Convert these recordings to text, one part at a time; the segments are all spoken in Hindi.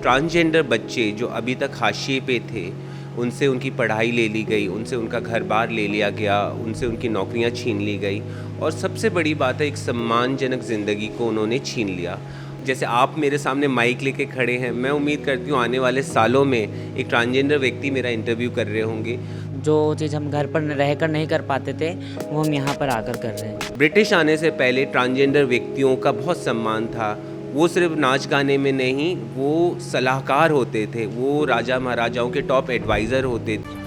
ट्रांसजेंडर बच्चे जो अभी तक हाशिए पे थे, उनसे उनकी पढ़ाई ले ली गई, उनसे उनका घर-बार ले लिया गया, उनसे उनकी नौकरियां छीन ली गई और सबसे बड़ी बात है एक सम्मानजनक ज़िंदगी को उन्होंने छीन लिया। जैसे आप मेरे सामने माइक लेके खड़े हैं, मैं उम्मीद करती हूँ आने वाले सालों में एक ट्रांसजेंडर व्यक्ति मेरा इंटरव्यू कर रहे होंगे। जो चीज़ हम घर पर रहकर नहीं कर पाते थे, वो हम यहाँ पर आकर कर रहे हैं। ब्रिटिश आने से पहले ट्रांसजेंडर व्यक्तियों का बहुत सम्मान था। वो सिर्फ नाच गाने में नहीं, वो सलाहकार होते थे, वो राजा महाराजाओं के टॉप एडवाइज़र होते थे।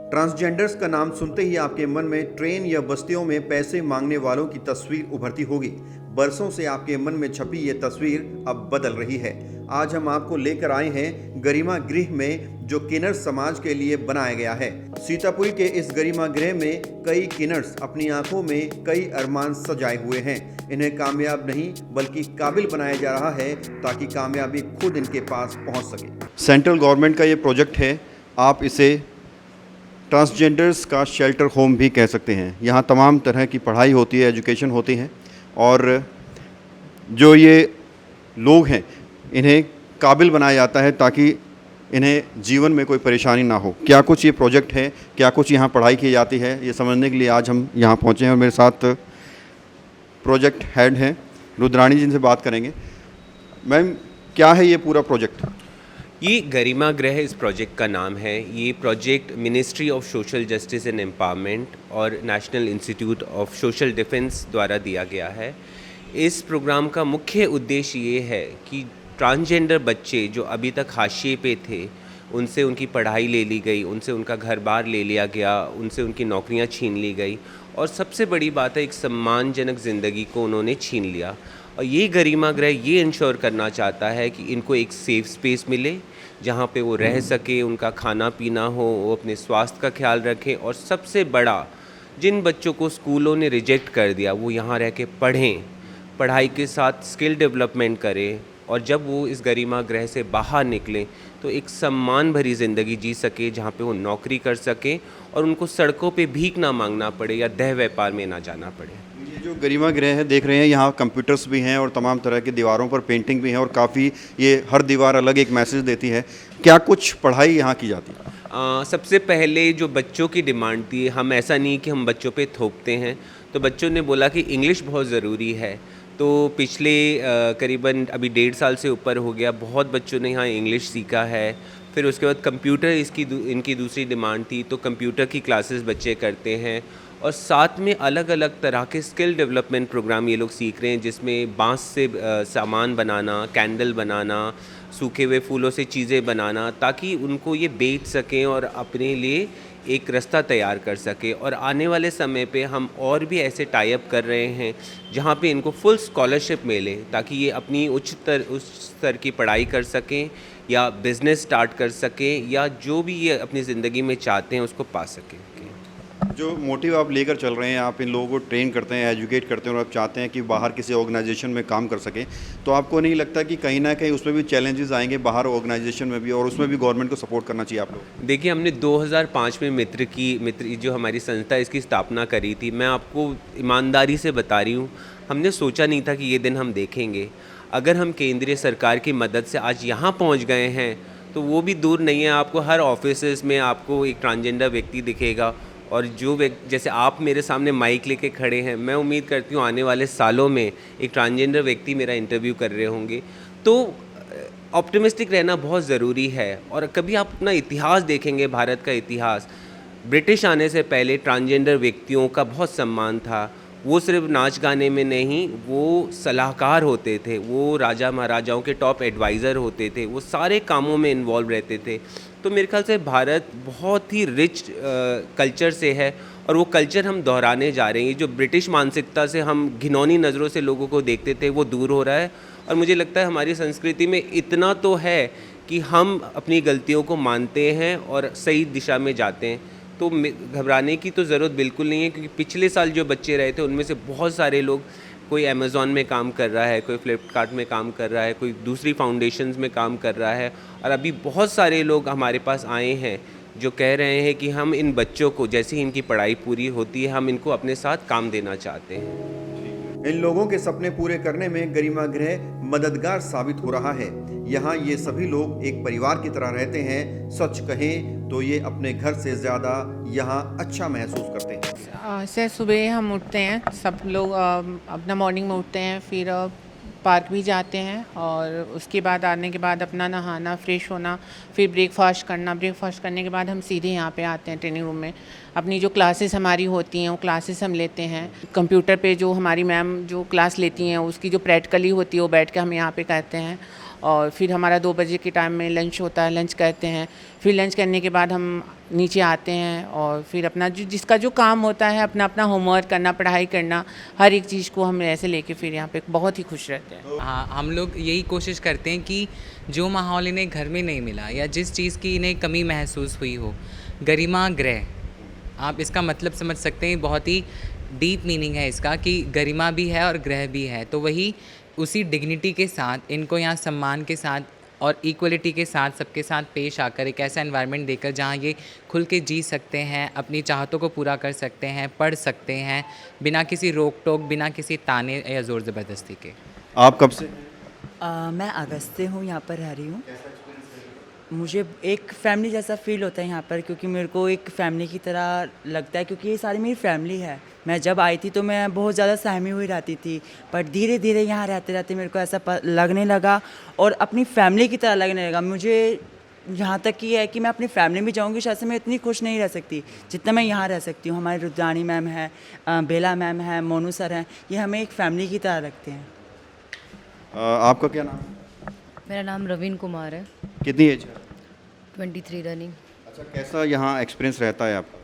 ट्रांसजेंडर्स का नाम सुनते ही आपके मन में ट्रेन या बस्तियों में पैसे मांगने वालों की तस्वीर उभरती होगी। बरसों से आपके मन में छपी ये तस्वीर अब बदल रही है। आज हम आपको लेकर आए हैं गरिमा गृह में, जो किन्नर समाज के लिए बनाया गया है। सीतापुर के इस गरिमा गृह में कई किन्नर्स अपनी आंखों में कई अरमान सजाए हुए हैं। इन्हें कामयाब नहीं बल्कि काबिल बनाया जा रहा है ताकि कामयाबी खुद इनके पास पहुंच सके। सेंट्रल गवर्नमेंट का ये प्रोजेक्ट है, आप इसे ट्रांसजेंडर्स का शेल्टर होम भी कह सकते हैं। यहाँ तमाम तरह की पढ़ाई होती है, एजुकेशन होती है और जो ये लोग हैं इन्हें काबिल बनाया जाता है ताकि इन्हें जीवन में कोई परेशानी ना हो। क्या कुछ ये प्रोजेक्ट है, क्या कुछ यहाँ पढ़ाई की जाती है, ये समझने के लिए आज हम यहाँ पहुँचे हैं और मेरे साथ प्रोजेक्ट हेड हैं रुद्राणी, जिनसे बात करेंगे। मैम, क्या है ये पूरा प्रोजेक्ट? ये गरिमा गृह इस प्रोजेक्ट का नाम है। ये project ministry of social justice and empowerment और national institute of social defence द्वारा दिया गया है। इस प्रोग्राम का मुख्य उद्देश्य ये है कि ट्रांसजेंडर बच्चे जो अभी तक हाशिए पे थे, उनसे उनकी पढ़ाई ले ली गई, उनसे उनका घर-बार ले लिया गया, उनसे उनकी नौकरियां छीन ली गई और सबसे बड़ी बात है एक सम्मानजनक ज़िंदगी को उन्होंने छीन लिया। और ये गरिमा गृह ये इंश्योर करना चाहता है कि इनको एक सेफ़ स्पेस मिले जहाँ पे वो रह सके, उनका खाना पीना हो, वो अपने स्वास्थ्य का ख्याल रखें और सबसे बड़ा, जिन बच्चों को स्कूलों ने रिजेक्ट कर दिया वो यहाँ रह के पढ़ें, पढ़ाई के साथ स्किल डेवलपमेंट करें और जब वो इस गरिमा गृह से बाहर निकलें तो एक सम्मान भरी ज़िंदगी जी सके जहाँ पे वो नौकरी कर सकें और उनको सड़कों पे भीख ना मांगना पड़े या देह व्यापार में ना जाना पड़े। ये जो गरिमा गृह है देख रहे हैं, यहाँ कंप्यूटर्स भी हैं और तमाम तरह की दीवारों पर पेंटिंग भी है और काफ़ी ये हर दीवार अलग एक मैसेज देती है। क्या कुछ पढ़ाई यहाँ की जाती है? सबसे पहले जो बच्चों की डिमांड थी, हम ऐसा नहीं कि हम बच्चों पे थोपते हैं, तो बच्चों ने बोला कि इंग्लिश बहुत ज़रूरी है। तो पिछले करीबन अभी 1.5 साल से ऊपर हो गया, बहुत बच्चों ने यहाँ इंग्लिश सीखा है। फिर उसके बाद कंप्यूटर इनकी दूसरी डिमांड थी, तो कंप्यूटर की क्लासेस बच्चे करते हैं और साथ में अलग अलग तरह के स्किल डेवलपमेंट प्रोग्राम ये लोग सीख रहे हैं, जिसमें बांस से सामान बनाना, कैंडल बनाना, सूखे हुए फूलों से चीज़ें बनाना, ताकि उनको ये बेच सकें और अपने लिए एक रास्ता तैयार कर सके। और आने वाले समय पे हम और भी ऐसे टाई अप कर रहे हैं जहाँ पे इनको फुल स्कॉलरशिप मिले ताकि ये अपनी उच्च स्तर की पढ़ाई कर सकें या बिज़नेस स्टार्ट कर सकें या जो भी ये अपनी ज़िंदगी में चाहते हैं उसको पा सकें। जो मोटिव आप लेकर चल रहे हैं, आप इन लोगों को ट्रेन करते हैं, एजुकेट करते हैं और आप चाहते हैं कि बाहर किसी ऑर्गेनाइजेशन में काम कर सकें, तो आपको नहीं लगता कि कहीं ना कहीं उसमें भी चैलेंजेस आएंगे बाहर ऑर्गेनाइजेशन में भी, और उसमें भी गवर्नमेंट को सपोर्ट करना चाहिए आप लोग? देखिए, हमने 2005 में मित्र जो हमारी संस्था इसकी स्थापना करी थी। मैं आपको ईमानदारी से बता रही हूँ, हमने सोचा नहीं था कि ये दिन हम देखेंगे। अगर हम केंद्रीय सरकार की मदद से आज यहाँ पहुँच गए हैं तो वो भी दूर नहीं है। आपको हर ऑफिस में आपको एक ट्रांसजेंडर व्यक्ति दिखेगा और जैसे आप मेरे सामने माइक लेके खड़े हैं, मैं उम्मीद करती हूँ आने वाले सालों में एक ट्रांसजेंडर व्यक्ति मेरा इंटरव्यू कर रहे होंगे। तो ऑप्टिमिस्टिक रहना बहुत ज़रूरी है। और कभी आप अपना इतिहास देखेंगे, भारत का इतिहास, ब्रिटिश आने से पहले ट्रांसजेंडर व्यक्तियों का बहुत सम्मान था। वो सिर्फ नाच गाने में नहीं, वो सलाहकार होते थे, वो राजा महाराजाओं के टॉप एडवाइज़र होते थे, वो सारे कामों में इन्वॉल्व रहते थे। तो मेरे ख्याल से भारत बहुत ही रिच कल्चर से है और वो कल्चर हम दोहराने जा रहे हैं। जो ब्रिटिश मानसिकता से हम घिनौनी नज़रों से लोगों को देखते थे, वो दूर हो रहा है। और मुझे लगता है हमारी संस्कृति में इतना तो है कि हम अपनी गलतियों को मानते हैं और सही दिशा में जाते हैं। तो घबराने की तो ज़रूरत बिल्कुल नहीं है, क्योंकि पिछले साल जो बच्चे रहे थे उनमें से बहुत सारे लोग, कोई अमेज़ॉन में काम कर रहा है, कोई फ्लिपकार्ट में काम कर रहा है, कोई दूसरी फाउंडेशंस में काम कर रहा है। और अभी बहुत सारे लोग हमारे पास आए हैं जो कह रहे हैं कि हम इन बच्चों को, जैसे ही इनकी पढ़ाई पूरी होती है, हम इनको अपने साथ काम देना चाहते हैं। इन लोगों के सपने पूरे करने में गरिमा गृह मददगार साबित हो रहा है। यहाँ ये सभी लोग एक परिवार की तरह रहते हैं। सच कहें तो ये अपने घर से ज़्यादा यहाँ अच्छा महसूस करते हैं। से सुबह हम उठते हैं, सब लोग अपना मॉर्निंग में उठते हैं, फिर पार्क भी जाते हैं और उसके बाद आने के बाद अपना नहाना, फ्रेश होना, फिर ब्रेकफास्ट करना। ब्रेकफास्ट करने के बाद हम सीधे यहाँ पे आते हैं ट्रेनिंग रूम में। अपनी जो क्लासेस हमारी होती हैं वो क्लासेस हम लेते हैं। कंप्यूटर पे जो हमारी मैम जो क्लास लेती हैं उसकी जो प्रैक्टिकली होती है वो बैठ के हम यहाँ पे करते हैं। और फिर हमारा 2 बजे के टाइम में लंच होता है, लंच करते हैं। फिर लंच करने के बाद हम नीचे आते हैं और फिर अपना जिसका जो काम होता है अपना अपना होमवर्क करना, पढ़ाई करना, हर एक चीज़ को हम ऐसे लेके फिर यहाँ पे बहुत ही खुश रहते हैं। हाँ, हम लोग यही कोशिश करते हैं कि जो माहौल इन्हें घर में नहीं मिला या जिस चीज़ की इन्हें कमी महसूस हुई हो, गरिमा गृह, आप इसका मतलब समझ सकते हैं। बहुत ही डीप मीनिंग है इसका कि गरिमा भी है और गृह भी है। तो वही उसी डिग्निटी के साथ इनको यहाँ सम्मान के साथ और इक्वलिटी के साथ सबके साथ पेश आकर एक ऐसा एनवायरनमेंट देकर जहाँ ये खुल के जी सकते हैं, अपनी चाहतों को पूरा कर सकते हैं, पढ़ सकते हैं बिना किसी रोक टोक, बिना किसी ताने या ज़ोर ज़बरदस्ती के। आप कब से? मैं अगस्त से हूँ, यहाँ पर रह रही हूँ। मुझे एक फैमिली जैसा फील होता है यहाँ पर, क्योंकि मेरे को एक फैमिली की तरह लगता है, क्योंकि ये सारी मेरी फैमिली है। मैं जब आई थी तो मैं बहुत ज़्यादा सहमी हुई रहती थी, पर धीरे धीरे यहाँ रहते रहते मेरे को ऐसा लगने लगा और अपनी फैमिली की तरह लगने लगा। मुझे यहाँ तक कि है कि मैं अपनी फैमिली में जाऊँगी शायद से मैं इतनी खुश नहीं रह सकती जितना मैं यहाँ रह सकती हूँ। हमारी रुद्रानी मैम है, बेला मैम है, मोनू सर हैं, ये हमें एक फैमिली की तरह रखते हैं। आपका क्या नाम है? मेरा नाम रवीन कुमार है। कितनी एज है? 23 रनिंग। अच्छा, कैसा यहाँ एक्सपीरियंस रहता है आपका?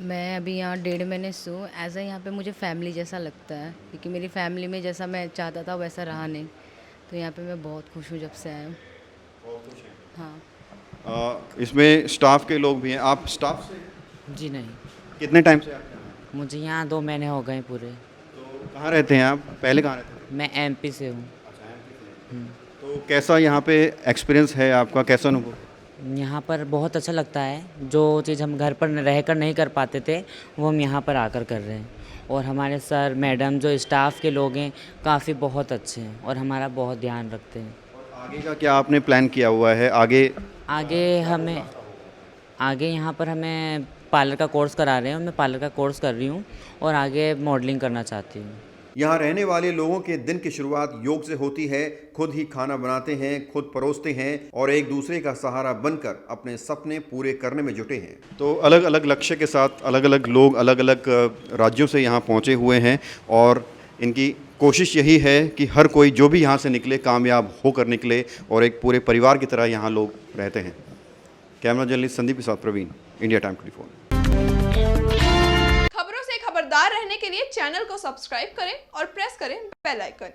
मैं अभी यहाँ 1.5 महीने से हूँ। ऐसा यहाँ पे मुझे फैमिली जैसा लगता है, क्योंकि मेरी फैमिली में जैसा मैं चाहता था वैसा रहा नहीं। तो यहाँ पे मैं बहुत खुश हूँ जब से आया हूँ। हाँ। इसमें स्टाफ के लोग भी हैं। आप स्टाफ से? जी नहीं, कितने टाइम से आप यहाँ? मुझे यहाँ 2 महीने हो गए पूरे। तो कहाँ रहते हैं आप? पहले कहाँ रहते थे? मैं MP से हूँ। तो कैसा यहाँ पे एक्सपीरियंस है आपका, कैसा अनुभव? यहाँ पर बहुत अच्छा लगता है। जो चीज़ हम घर पर रहकर नहीं कर पाते थे वो हम यहाँ पर आकर कर रहे हैं। और हमारे सर मैडम जो स्टाफ के लोग हैं काफ़ी बहुत अच्छे हैं और हमारा बहुत ध्यान रखते हैं। आगे का क्या आपने प्लान किया हुआ है? आगे यहाँ पर हमें पार्लर का कोर्स करा रहे हैं और मैं पार्लर का कोर्स कर रही हूँ और आगे मॉडलिंग करना चाहती हूँ। यहाँ रहने वाले लोगों के दिन की शुरुआत योग से होती है। खुद ही खाना बनाते हैं, खुद परोसते हैं और एक दूसरे का सहारा बनकर अपने सपने पूरे करने में जुटे हैं। तो अलग अलग लक्ष्य के साथ अलग अलग लोग अलग अलग राज्यों से यहाँ पहुँचे हुए हैं और इनकी कोशिश यही है कि हर कोई जो भी यहाँ से निकले कामयाब होकर निकले और एक पूरे परिवार की तरह यहाँ लोग रहते हैं। कैमरा जर्नलिस्ट संदीप के साथ प्रवीण, इंडिया टाइम 24। खबरों से खबरदार रहने के लिए चैनल को सब्सक्राइब करें और प्रेस करें बेल आइकन।